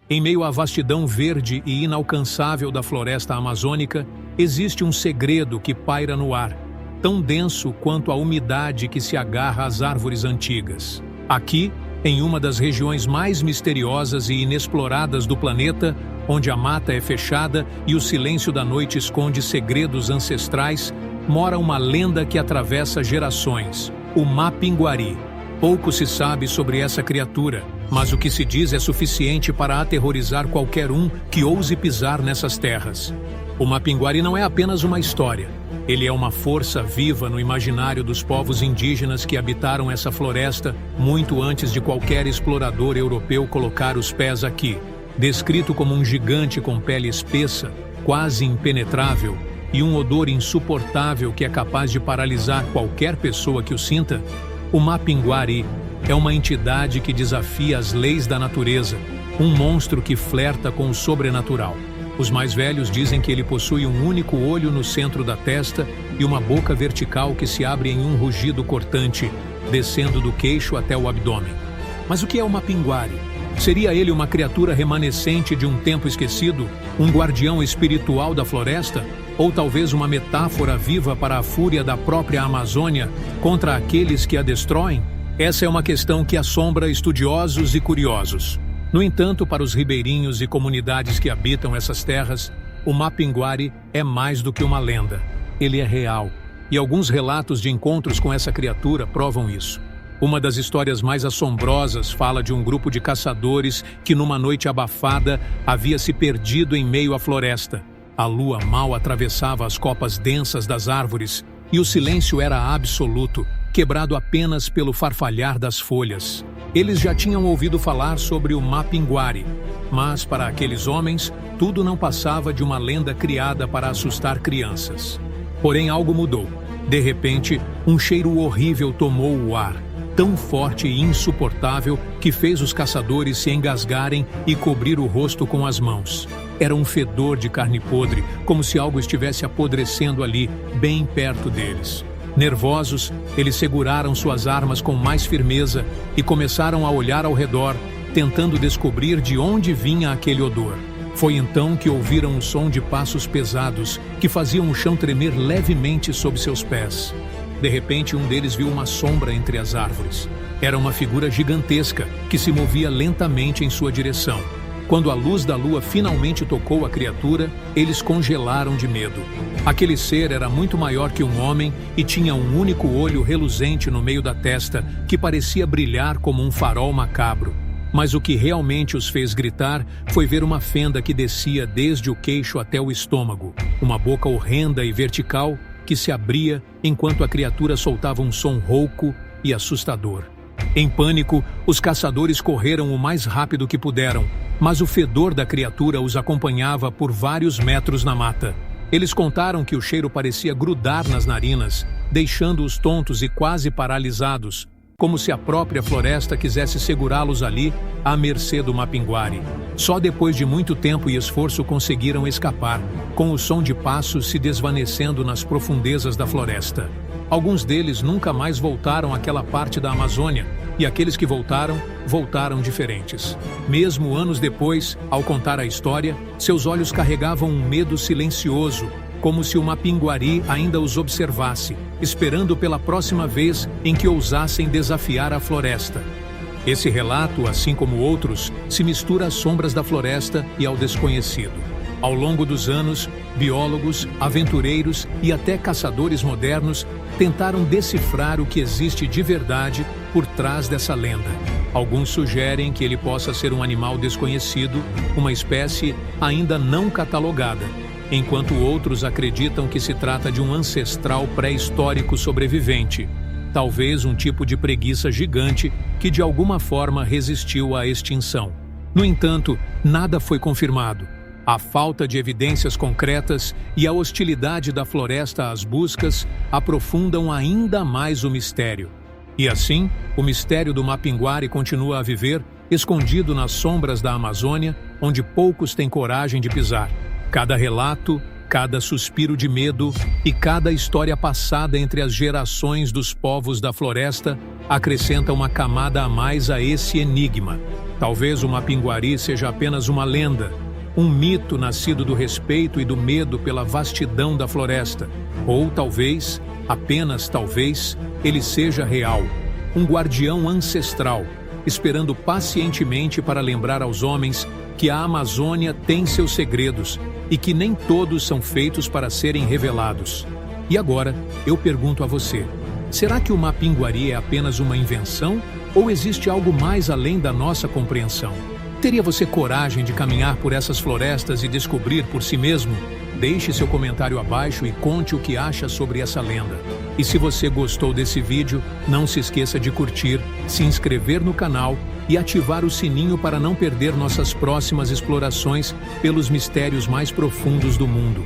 Em meio à vastidão verde e inalcançável da floresta amazônica, existe um segredo que paira no ar, tão denso quanto a umidade que se agarra às árvores antigas. Aqui, em uma das regiões mais misteriosas e inexploradas do planeta, onde a mata é fechada e o silêncio da noite esconde segredos ancestrais, mora uma lenda que atravessa gerações, o Mapinguari. Pouco se sabe sobre essa criatura, mas o que se diz é suficiente para aterrorizar qualquer um que ouse pisar nessas terras. O Mapinguari não é apenas uma história. Ele é uma força viva no imaginário dos povos indígenas que habitaram essa floresta muito antes de qualquer explorador europeu colocar os pés aqui. Descrito como um gigante com pele espessa, quase impenetrável, e um odor insuportável que é capaz de paralisar qualquer pessoa que o sinta, o Mapinguari é uma entidade que desafia as leis da natureza, um monstro que flerta com o sobrenatural. Os mais velhos dizem que ele possui um único olho no centro da testa e uma boca vertical que se abre em um rugido cortante, descendo do queixo até o abdômen. Mas o que é o Mapinguari? Seria ele uma criatura remanescente de um tempo esquecido, um guardião espiritual da floresta? Ou talvez uma metáfora viva para a fúria da própria Amazônia contra aqueles que a destroem? Essa é uma questão que assombra estudiosos e curiosos. No entanto, para os ribeirinhos e comunidades que habitam essas terras, o Mapinguari é mais do que uma lenda. Ele é real, e alguns relatos de encontros com essa criatura provam isso. Uma das histórias mais assombrosas fala de um grupo de caçadores que numa noite abafada havia se perdido em meio à floresta. A lua mal atravessava as copas densas das árvores e o silêncio era absoluto, quebrado apenas pelo farfalhar das folhas. Eles já tinham ouvido falar sobre o Mapinguari, mas para aqueles homens, tudo não passava de uma lenda criada para assustar crianças. Porém, algo mudou. De repente, um cheiro horrível tomou o ar, tão forte e insuportável que fez os caçadores se engasgarem e cobrir o rosto com as mãos. Era um fedor de carne podre, como se algo estivesse apodrecendo ali, bem perto deles. Nervosos, eles seguraram suas armas com mais firmeza e começaram a olhar ao redor, tentando descobrir de onde vinha aquele odor. Foi então que ouviram um som de passos pesados que faziam o chão tremer levemente sob seus pés. De repente, um deles viu uma sombra entre as árvores. Era uma figura gigantesca que se movia lentamente em sua direção. Quando a luz da lua finalmente tocou a criatura, eles congelaram de medo. Aquele ser era muito maior que um homem e tinha um único olho reluzente no meio da testa que parecia brilhar como um farol macabro. Mas o que realmente os fez gritar foi ver uma fenda que descia desde o queixo até o estômago, uma boca horrenda e vertical que se abria enquanto a criatura soltava um som rouco e assustador. Em pânico, os caçadores correram o mais rápido que puderam, mas o fedor da criatura os acompanhava por vários metros na mata. Eles contaram que o cheiro parecia grudar nas narinas, deixando-os tontos e quase paralisados, como se a própria floresta quisesse segurá-los ali, à mercê do Mapinguari. Só depois de muito tempo e esforço conseguiram escapar, com o som de passos se desvanecendo nas profundezas da floresta. Alguns deles nunca mais voltaram àquela parte da Amazônia, e aqueles que voltaram, voltaram diferentes. Mesmo anos depois, ao contar a história, seus olhos carregavam um medo silencioso, como se o Mapinguari ainda os observasse, esperando pela próxima vez em que ousassem desafiar a floresta. Esse relato, assim como outros, se mistura às sombras da floresta e ao desconhecido. Ao longo dos anos, biólogos, aventureiros e até caçadores modernos tentaram decifrar o que existe de verdade por trás dessa lenda. Alguns sugerem que ele possa ser um animal desconhecido, uma espécie ainda não catalogada, enquanto outros acreditam que se trata de um ancestral pré-histórico sobrevivente, talvez um tipo de preguiça gigante que de alguma forma resistiu à extinção. No entanto, nada foi confirmado. A falta de evidências concretas e a hostilidade da floresta às buscas aprofundam ainda mais o mistério. E assim, o mistério do Mapinguari continua a viver, escondido nas sombras da Amazônia, onde poucos têm coragem de pisar. Cada relato, cada suspiro de medo e cada história passada entre as gerações dos povos da floresta acrescenta uma camada a mais a esse enigma. Talvez o Mapinguari seja apenas uma lenda, um mito nascido do respeito e do medo pela vastidão da floresta. Ou talvez, apenas talvez, ele seja real, um guardião ancestral, esperando pacientemente para lembrar aos homens que a Amazônia tem seus segredos e que nem todos são feitos para serem revelados. E agora, eu pergunto a você, será que o Mapinguari é apenas uma invenção ou existe algo mais além da nossa compreensão? Teria você coragem de caminhar por essas florestas e descobrir por si mesmo? Deixe seu comentário abaixo e conte o que acha sobre essa lenda. E se você gostou desse vídeo, não se esqueça de curtir, se inscrever no canal e ativar o sininho para não perder nossas próximas explorações pelos mistérios mais profundos do mundo.